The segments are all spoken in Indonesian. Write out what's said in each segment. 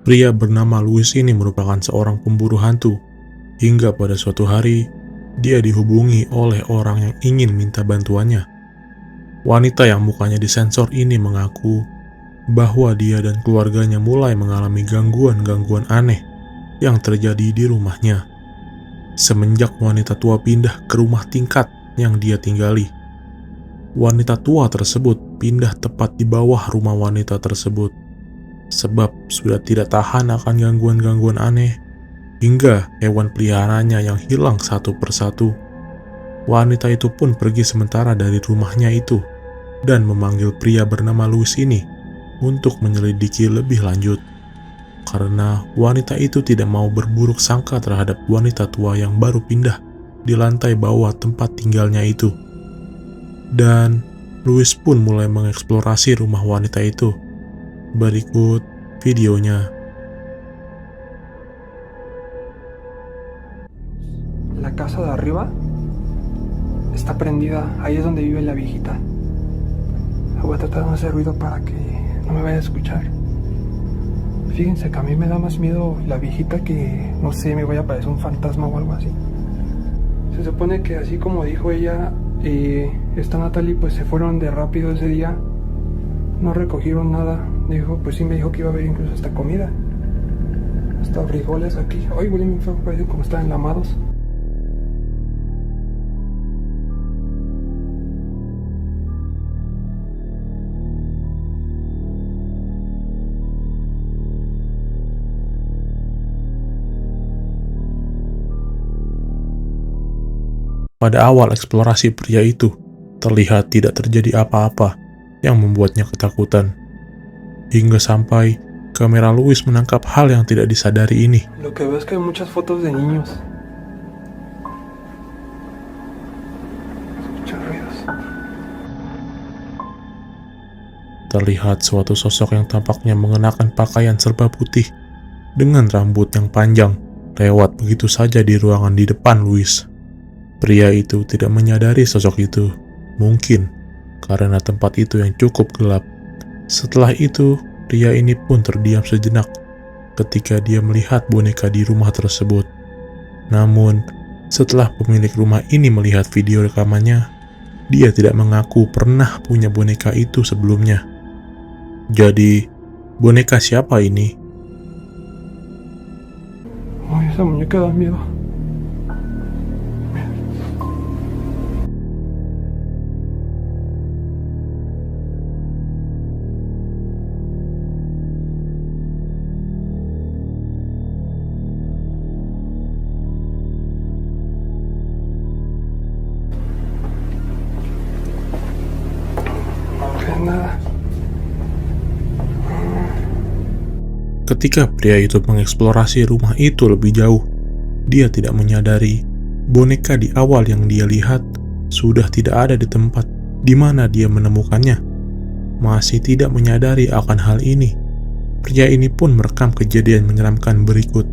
Pria bernama Louis ini merupakan seorang pemburu hantu, hingga pada suatu hari dia dihubungi oleh orang yang ingin minta bantuannya. Wanita yang mukanya disensor ini mengaku bahwa dia dan keluarganya mulai mengalami gangguan-gangguan aneh yang terjadi di rumahnya semenjak wanita tua pindah ke rumah tingkat yang dia tinggali. Wanita tua tersebut pindah tepat di bawah rumah wanita tersebut sebab sudah tidak tahan akan gangguan-gangguan aneh hingga hewan peliharaannya yang hilang satu persatu. Wanita itu pun pergi sementara dari rumahnya itu dan memanggil pria bernama Louis ini untuk menyelidiki lebih lanjut, karena wanita itu tidak mau berburuk sangka terhadap wanita tua yang baru pindah di lantai bawah tempat tinggalnya itu. Dan Louis pun mulai mengeksplorasi rumah wanita itu. Berikut videonya. La casa de arriba está prendida, ahí es donde vive la viejita. Voy a tratar de no hacer ruido para que no me vaya a escuchar. Fíjense que a mí me da más miedo la viejita que, no sé, me vaya a parecer un fantasma o algo así. Se supone que así como dijo ella, esta Natalie, pues se fueron de rápido ese día, no recogieron nada. Dijo, pues sí me dijo que iba a haber incluso hasta comida, hasta frijoles aquí. Ay, huele muy feo, parece como están enlamados. Pada awal eksplorasi pria itu, terlihat tidak terjadi apa-apa yang membuatnya ketakutan. Hingga sampai kamera Louis menangkap hal yang tidak disadari ini. Lo que veo es que hay muchas fotos de niños. Escucho ruidos. Terlihat suatu sosok yang tampaknya mengenakan pakaian serba putih dengan rambut yang panjang lewat begitu saja di ruangan di depan Louis. Pria itu tidak menyadari sosok itu, mungkin karena tempat itu yang cukup gelap. Setelah itu, pria ini pun terdiam sejenak ketika dia melihat boneka di rumah tersebut. Namun, setelah pemilik rumah ini melihat video rekamannya, dia tidak mengaku pernah punya boneka itu sebelumnya. Jadi, boneka siapa ini? Ay, esa muñeca da miedo. Nada. Ketika pria itu mengeksplorasi rumah itu lebih jauh, dia tidak menyadari boneka di awal yang dia lihat sudah tidak ada di tempat di mana dia menemukannya. Masih tidak menyadari akan hal ini, pria ini pun merekam kejadian menyeramkan berikut.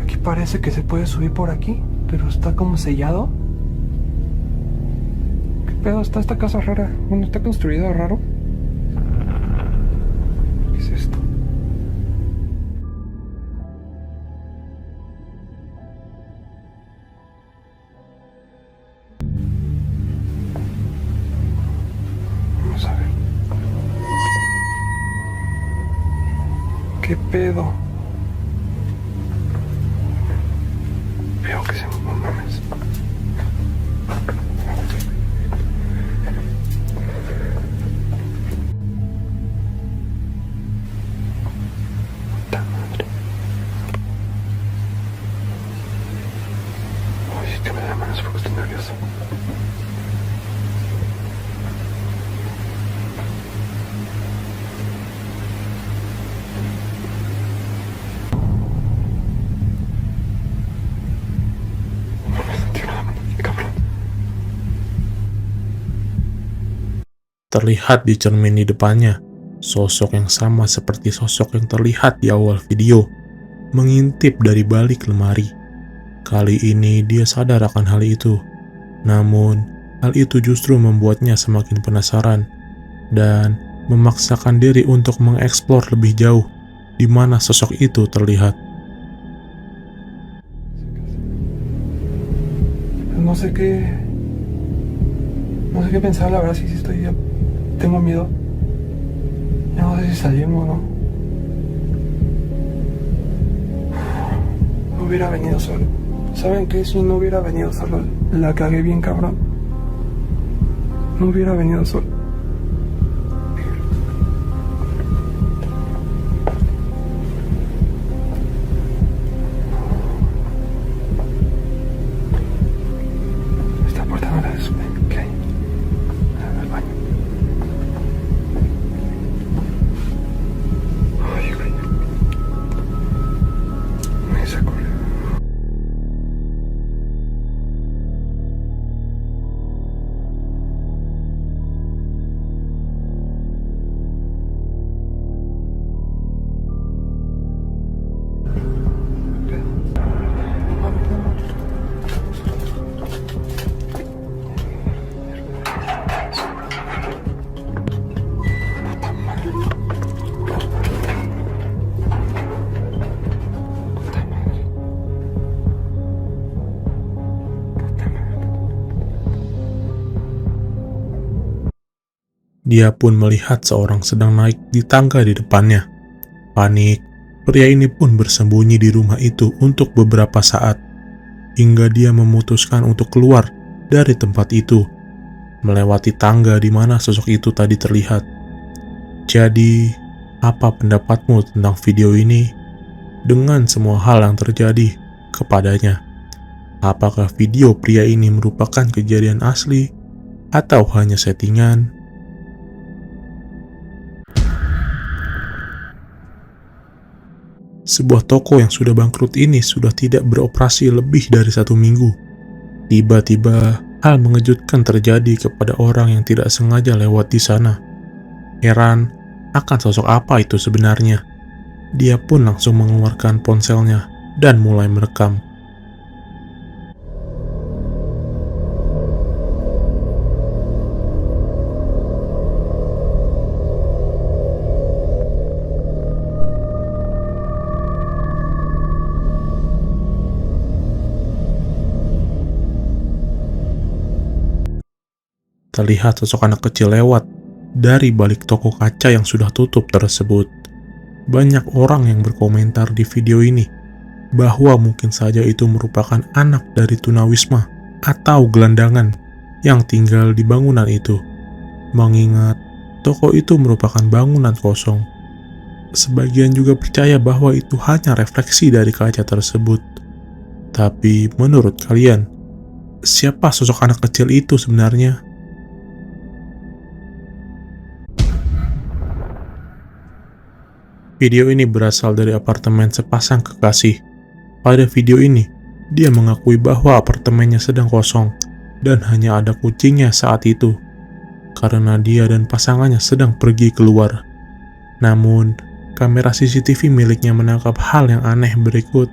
Aquí parece que se puede subir por aquí, pero está como sellado. Pero está esta casa rara. Bueno, está construida raro. ¿Qué es esto? Vamos a ver. ¿Qué pedo? Veo que se mames. Que me da manos porque estoy nervioso. Terlihat di cermin di depannya, sosok yang sama seperti sosok yang terlihat di awal video, mengintip dari balik lemari. Kali ini dia sadar akan hal itu, namun hal itu justru membuatnya semakin penasaran. Dan memaksakan diri untuk mengeksplor lebih jauh di mana sosok itu terlihat. No sé qué pensar, la verdad, si tengo miedo. Ya no sé si salimos o no. No hubiera venido solo. ¿Saben qué? Si no hubiera venido solo, la cagué bien cabrón. No hubiera venido solo. Esta puerta no la sube. ¿Qué hay? Al baño. Ay, güey. Me sacó. Dia pun melihat seorang sedang naik di tangga di depannya. Panik, pria ini pun bersembunyi di rumah itu untuk beberapa saat, hingga dia memutuskan untuk keluar dari tempat itu, melewati tangga di mana sosok itu tadi terlihat. Jadi, apa pendapatmu tentang video ini dengan semua hal yang terjadi kepadanya? Apakah video pria ini merupakan kejadian asli atau hanya settingan? Sebuah toko yang sudah bangkrut ini sudah tidak beroperasi lebih dari 1 minggu. Tiba-tiba, hal mengejutkan terjadi kepada orang yang tidak sengaja lewat di sana. Heran akan sosok apa itu sebenarnya. Dia pun langsung mengeluarkan ponselnya dan mulai merekam. Terlihat sosok anak kecil lewat dari balik toko kaca yang sudah tutup tersebut. Banyak orang yang berkomentar di video ini bahwa mungkin saja itu merupakan anak dari tunawisma atau gelandangan yang tinggal di bangunan itu, mengingat toko itu merupakan bangunan kosong. Sebagian juga percaya bahwa itu hanya refleksi dari kaca tersebut. Tapi menurut kalian, siapa sosok anak kecil itu sebenarnya? Video ini berasal dari apartemen sepasang kekasih. Pada video ini, dia mengakui bahwa apartemennya sedang kosong dan hanya ada kucingnya saat itu, karena dia dan pasangannya sedang pergi keluar. Namun, kamera CCTV miliknya menangkap hal yang aneh berikut.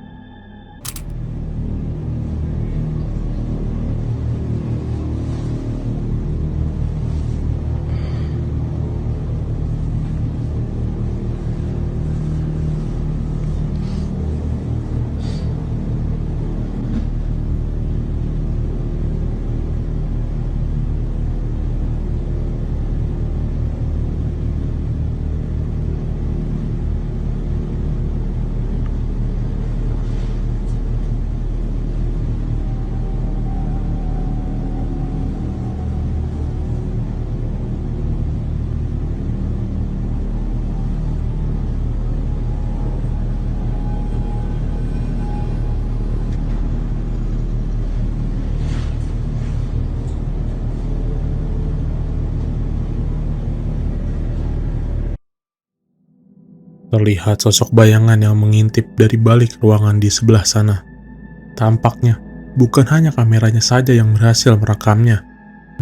Terlihat sosok bayangan yang mengintip dari balik ruangan di sebelah sana. Tampaknya, bukan hanya kameranya saja yang berhasil merekamnya,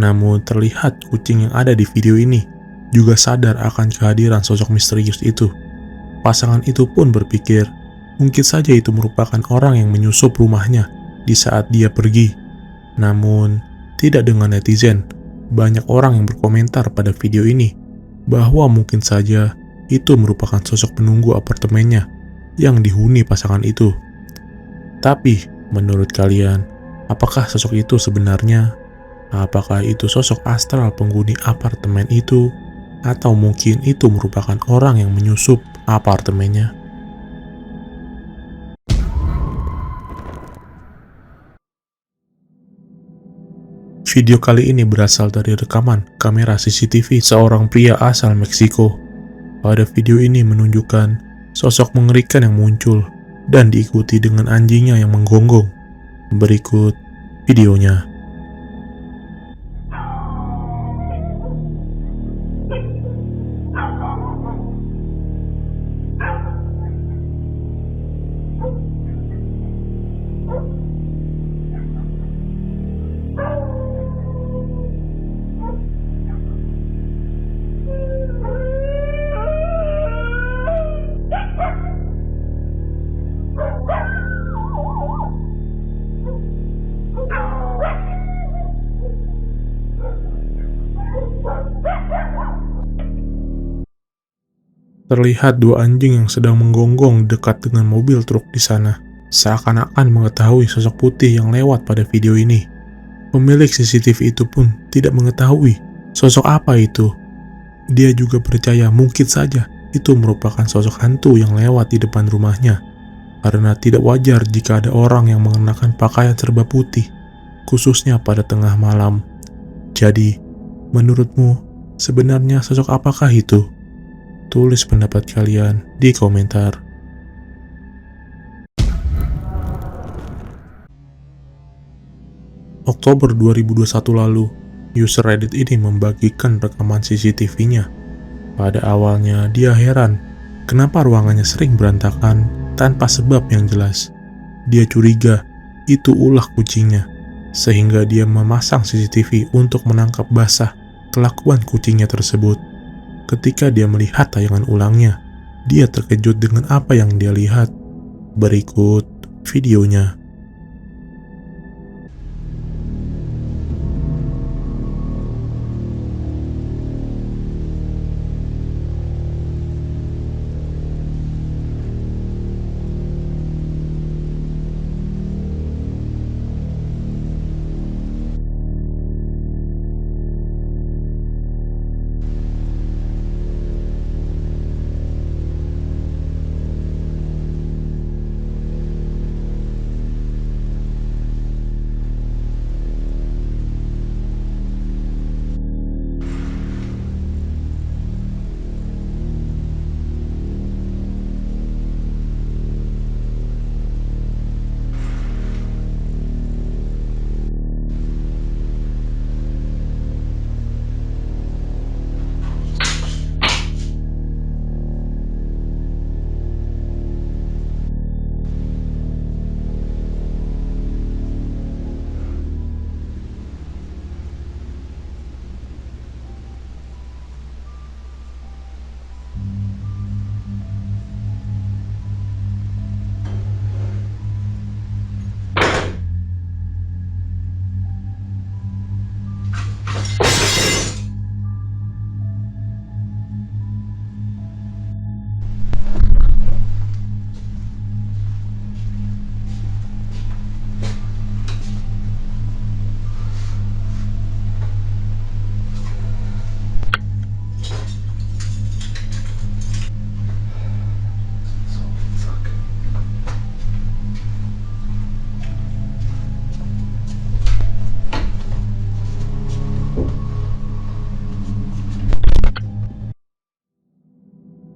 namun terlihat kucing yang ada di video ini juga sadar akan kehadiran sosok misterius itu. Pasangan itu pun berpikir, mungkin saja itu merupakan orang yang menyusup rumahnya di saat dia pergi. Namun, tidak dengan netizen. Banyak orang yang berkomentar pada video ini bahwa mungkin saja itu merupakan sosok penunggu apartemennya yang dihuni pasangan itu. Tapi, menurut kalian, apakah sosok itu sebenarnya? Apakah itu sosok astral penghuni apartemen itu? Atau mungkin itu merupakan orang yang menyusup apartemennya? Video kali ini berasal dari rekaman kamera CCTV seorang pria asal Meksiko. Pada video ini menunjukkan sosok mengerikan yang muncul dan diikuti dengan anjingnya yang menggonggong. Berikut videonya. Terlihat dua anjing yang sedang menggonggong dekat dengan mobil truk di sana, seakan-akan mengetahui sosok putih yang lewat pada video ini. Pemilik CCTV itu pun tidak mengetahui sosok apa itu. Dia juga percaya mungkin saja itu merupakan sosok hantu yang lewat di depan rumahnya, karena tidak wajar jika ada orang yang mengenakan pakaian serba putih, khususnya pada tengah malam. Jadi, menurutmu sebenarnya sosok apakah itu? Tulis pendapat kalian di komentar. Oktober 2021 lalu, user Reddit ini membagikan rekaman CCTV-nya. Pada awalnya dia heran kenapa ruangannya sering berantakan tanpa sebab yang jelas. Dia curiga itu ulah kucingnya, sehingga dia memasang CCTV untuk menangkap basah kelakuan kucingnya tersebut. Ketika dia melihat tayangan ulangnya, dia terkejut dengan apa yang dia lihat. Berikut videonya.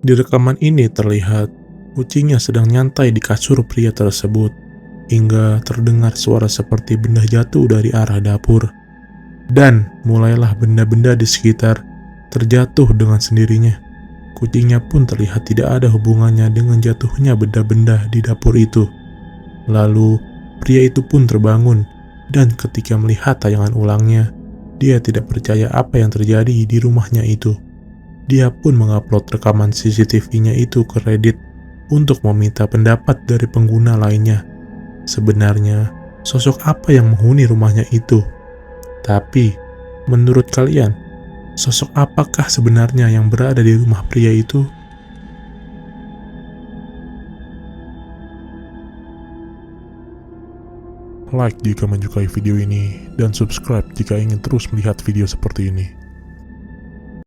Di rekaman ini terlihat kucingnya sedang nyantai di kasur pria tersebut, hingga terdengar suara seperti benda jatuh dari arah dapur. Dan mulailah benda-benda di sekitar terjatuh dengan sendirinya. Kucingnya pun terlihat tidak ada hubungannya dengan jatuhnya benda-benda di dapur itu. Lalu, pria itu pun terbangun, dan ketika melihat tayangan ulangnya, dia tidak percaya apa yang terjadi di rumahnya itu. Dia pun mengupload rekaman CCTV-nya itu ke Reddit untuk meminta pendapat dari pengguna lainnya. Sebenarnya, sosok apa yang menghuni rumahnya itu? Tapi, menurut kalian, Sosok apakah sebenarnya yang berada di rumah pria itu? Like jika menyukai video ini, dan subscribe jika ingin terus melihat video seperti ini.